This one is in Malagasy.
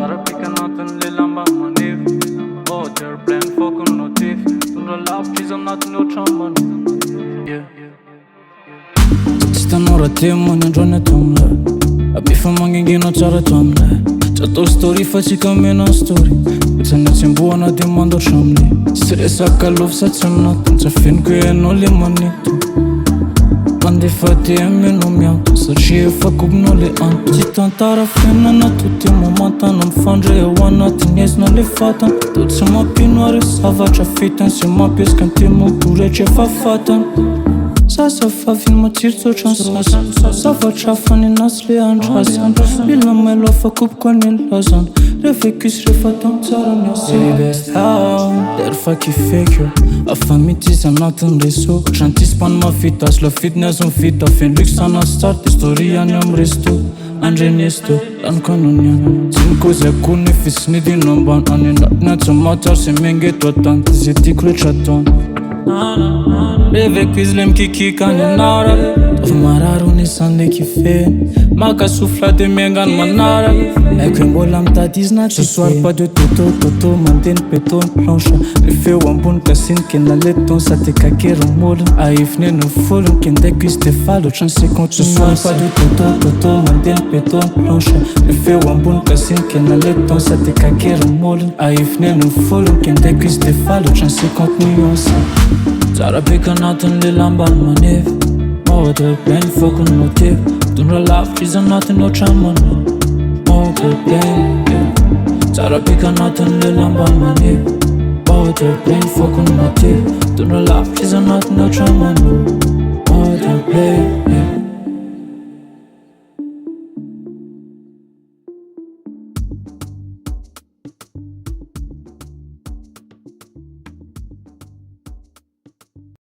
Tsara pika natën le lamba më nif Otër plen fokën notif Tundra laf qizëm natën jo qamë Të nora ti më në gjone të mle A bifa më ngin gino qare të mle Qa to story fa që kam e në story Pëtë në që mbua në di më ndo shumli Stresa ka luft sa që natën Qa fin kuj e nulli më nitu Pandi fati e mi në mjautu Sër që e fa kub nulli antu Qitan tara finë në tuti mu matan Në më fanre e wana ti njës në li fatan Do që ma pinuare sa va qa fiten Si ma pjes kanë ti mu pure që fa fatan Sa fa fin më qirë të qansas Sa fa qafa një nasli anqasan Bila me lofa kup kwa një lazan Refe kys refa tam cara njësi Best town Der fa ki fake A fami ti sa natën resu Shantis pan ma fita S'lo fitness un fita Fin lyksa na start Historia një më restu Andre njëstu Dan kanun janë Cim koze ku një fis një di në ban Ani nat në që ma qarë Se me nge të tanë Të ziti kre qaton Reve kizlem ki ka një nara Dov mararu një sande ki fen Ma ka sufla dhe me nga në manara E kën bolam ta dizna që suar pa dy toto Mandin peton plansha Refe u ambun kasin kena leton Sa te ka kjerë mollën A ifne në follën Kende kys te falo qën se kontë suar pa dy toto Mandin peton plansha Refe u ambun kasin kena leton Sa te ka kjerë mollën A ifne në follën Kende kys te falo qën se kontë njësa Tsara pika natën li lamba më nif Otër plen fokën motiv Dundra laf qizëm natën jo qamën Otër plen Tsara pika natën li lamba më nif Otër plen fokën motiv Dundra laf qizëm natën jo qamën